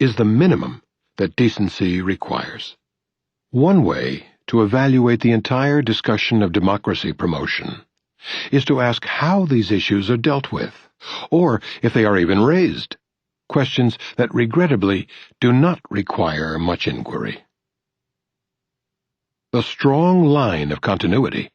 is the minimum that decency requires. One way to evaluate the entire discussion of democracy promotion is to ask how these issues are dealt with, or if they are even raised, questions that regrettably do not require much inquiry. The strong line of continuity.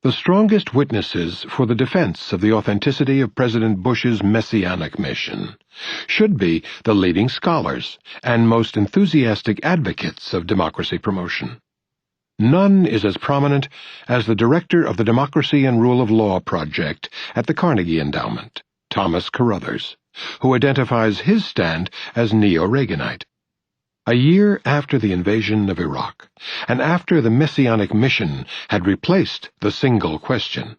The strongest witnesses for the defense of the authenticity of President Bush's messianic mission should be the leading scholars and most enthusiastic advocates of democracy promotion. None is as prominent as the director of the Democracy and Rule of Law Project at the Carnegie Endowment, Thomas Carruthers, who identifies his stand as neo-Reaganite. A year after the invasion of Iraq, and after the Messianic mission had replaced the single question,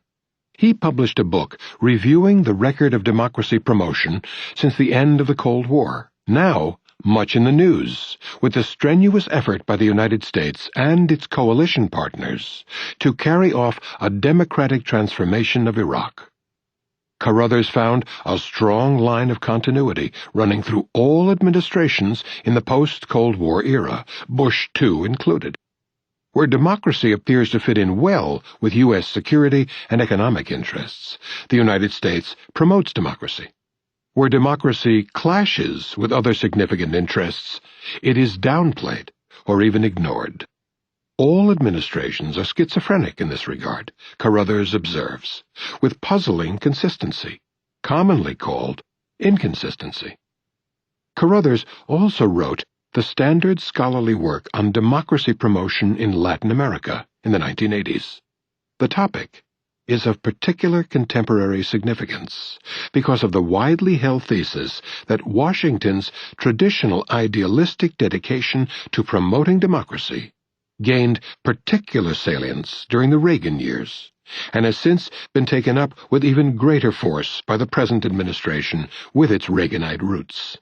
he published a book reviewing the record of democracy promotion since the end of the Cold War, now much in the news, with the strenuous effort by the United States and its coalition partners to carry off a democratic transformation of Iraq. Carruthers found a strong line of continuity running through all administrations in the post-Cold War era, Bush II included. Where democracy appears to fit in well with U.S. security and economic interests, the United States promotes democracy. Where democracy clashes with other significant interests, it is downplayed or even ignored. All administrations are schizophrenic in this regard, Carruthers observes, with puzzling consistency, commonly called inconsistency. Carruthers also wrote the standard scholarly work on democracy promotion in Latin America in the 1980s. The topic is of particular contemporary significance because of the widely held thesis that Washington's traditional idealistic dedication to promoting democracy gained particular salience during the Reagan years, and has since been taken up with even greater force by the present administration with its Reaganite roots.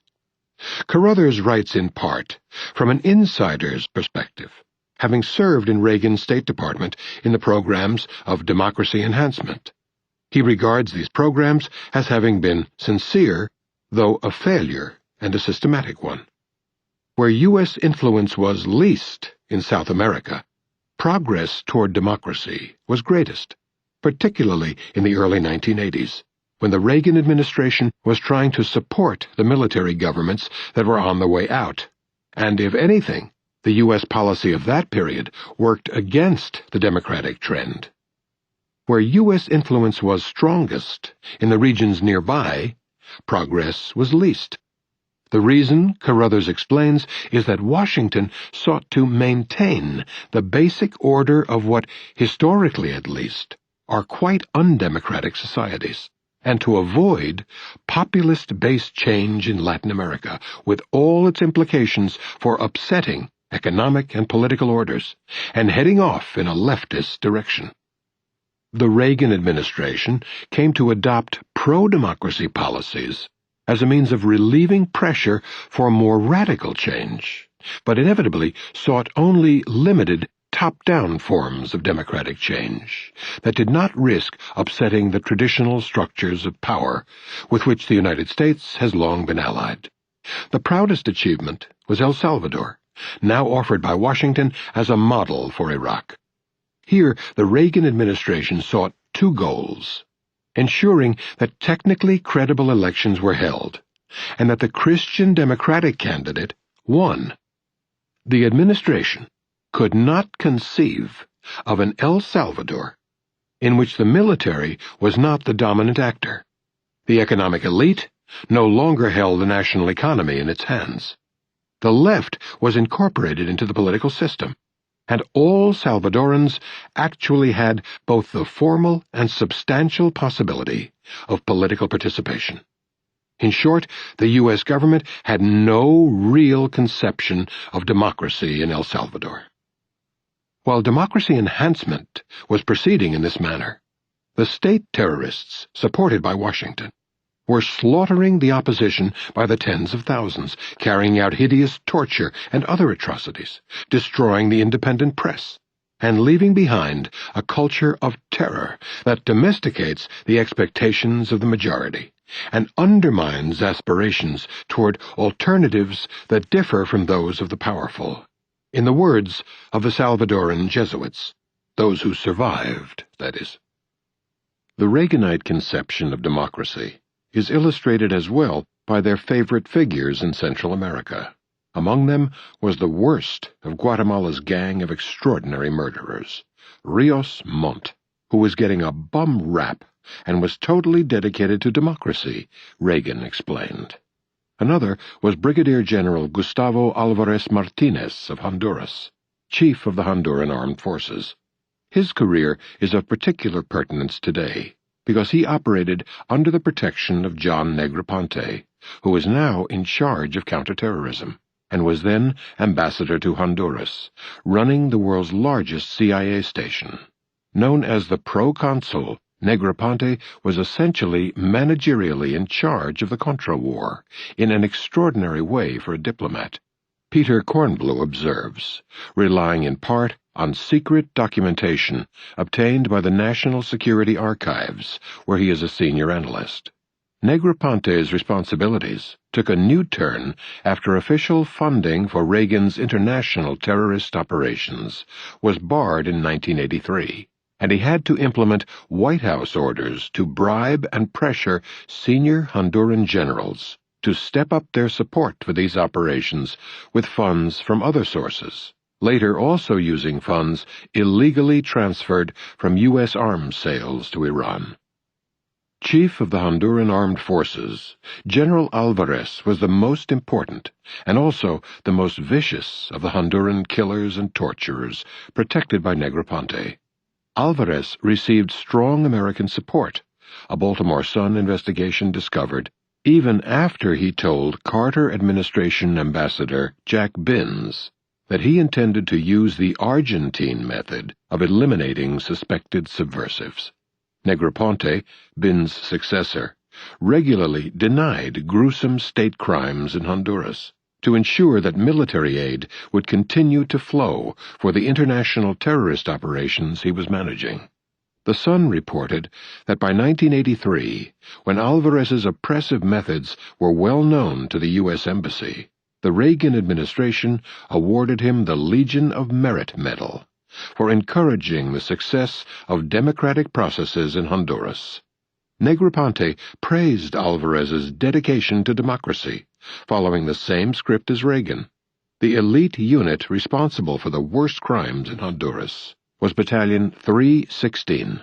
Carruthers writes in part from an insider's perspective, having served in Reagan's State Department in the programs of democracy enhancement. He regards these programs as having been sincere, though a failure and a systematic one. Where U.S. influence was least in South America, progress toward democracy was greatest, particularly in the early 1980s, when the Reagan administration was trying to support the military governments that were on the way out, and if anything, the U.S. policy of that period worked against the democratic trend. Where U.S. influence was strongest, in the regions nearby, progress was least. The reason, Carruthers explains, is that Washington sought to maintain the basic order of what, historically at least, are quite undemocratic societies, and to avoid populist-based change in Latin America, with all its implications for upsetting economic and political orders, and heading off in a leftist direction. The Reagan administration came to adopt pro-democracy policies as a means of relieving pressure for more radical change, but inevitably sought only limited top-down forms of democratic change that did not risk upsetting the traditional structures of power with which the United States has long been allied. The proudest achievement was El Salvador, now offered by Washington as a model for Iraq. Here, the Reagan administration sought two goals: ensuring that technically credible elections were held, and that the Christian Democratic candidate won. The administration could not conceive of an El Salvador in which the military was not the dominant actor. The economic elite no longer held the national economy in its hands. The left was incorporated into the political system, and all Salvadorans actually had both the formal and substantial possibility of political participation. In short, the U.S. government had no real conception of democracy in El Salvador. While democracy enhancement was proceeding in this manner, the state terrorists, supported by Washington, were slaughtering the opposition by the tens of thousands, carrying out hideous torture and other atrocities, destroying the independent press, and leaving behind a culture of terror that domesticates the expectations of the majority and undermines aspirations toward alternatives that differ from those of the powerful. In the words of the Salvadoran Jesuits, those who survived, that is. The Reaganite conception of democracy is illustrated as well by their favorite figures in Central America. Among them was the worst of Guatemala's gang of extraordinary murderers, Rios Montt, who was getting a bum rap and was totally dedicated to democracy, Reagan explained. Another was Brigadier General Gustavo Alvarez Martinez of Honduras, chief of the Honduran Armed Forces. His career is of particular pertinence today because he operated under the protection of John Negroponte, who is now in charge of counterterrorism, and was then ambassador to Honduras, running the world's largest CIA station. Known as the proconsul, Negroponte was essentially managerially in charge of the Contra War, in an extraordinary way for a diplomat. Peter Kornblue observes, relying in part on secret documentation obtained by the National Security Archives, where he is a senior analyst. Negroponte's responsibilities took a new turn after official funding for Reagan's international terrorist operations was barred in 1983, and he had to implement White House orders to bribe and pressure senior Honduran generals to step up their support for these operations with funds from other sources, later also using funds illegally transferred from U.S. arms sales to Iran. Chief of the Honduran Armed Forces, General Alvarez was the most important and also the most vicious of the Honduran killers and torturers protected by Negroponte. Alvarez received strong American support, a Baltimore Sun investigation discovered, even after he told Carter administration ambassador Jack Binns that he intended to use the Argentine method of eliminating suspected subversives. Negroponte, Binns' successor, regularly denied gruesome state crimes in Honduras to ensure that military aid would continue to flow for the international terrorist operations he was managing. The Sun reported that by 1983, when Alvarez's oppressive methods were well known to the U.S. Embassy, the Reagan administration awarded him the Legion of Merit Medal for encouraging the success of democratic processes in Honduras. Negroponte praised Alvarez's dedication to democracy, following the same script as Reagan. The elite unit responsible for the worst crimes in Honduras was Battalion 316,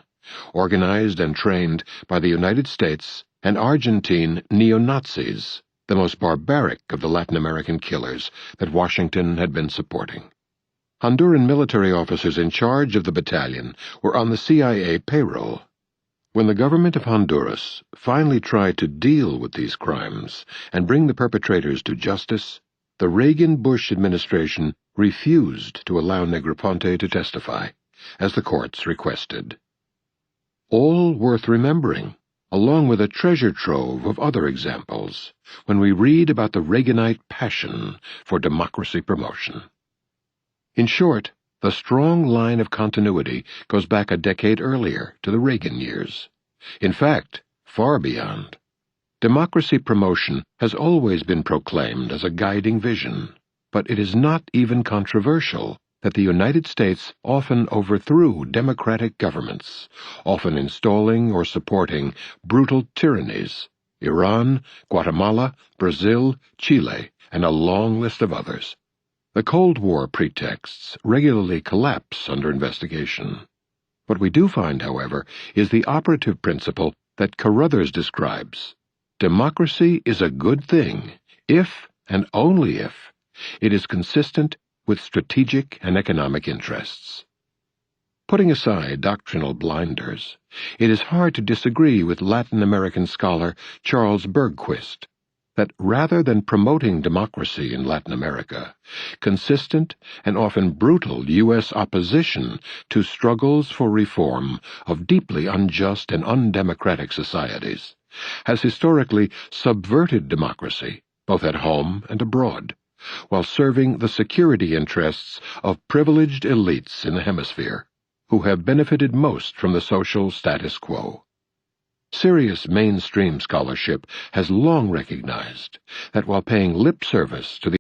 organized and trained by the United States and Argentine neo-Nazis, the most barbaric of the Latin American killers that Washington had been supporting. Honduran military officers in charge of the battalion were on the CIA payroll. When the government of Honduras finally tried to deal with these crimes and bring the perpetrators to justice, the Reagan-Bush administration refused to allow Negroponte to testify, as the courts requested. All worth remembering, along with a treasure trove of other examples, when we read about the Reaganite passion for democracy promotion. In short, the strong line of continuity goes back a decade earlier to the Reagan years. In fact, far beyond. Democracy promotion has always been proclaimed as a guiding vision, but it is not even controversial that the United States often overthrew democratic governments, often installing or supporting brutal tyrannies: Iran, Guatemala, Brazil, Chile, and a long list of others. The Cold War pretexts regularly collapse under investigation. What we do find, however, is the operative principle that Carruthers describes. Democracy is a good thing if, and only if, it is consistent with strategic and economic interests. Putting aside doctrinal blinders, it is hard to disagree with Latin American scholar Charles Bergquist that rather than promoting democracy in Latin America, consistent and often brutal U.S. opposition to struggles for reform of deeply unjust and undemocratic societies has historically subverted democracy, both at home and abroad, while serving the security interests of privileged elites in the hemisphere, who have benefited most from the social status quo. Serious mainstream scholarship has long recognized that while paying lip service to the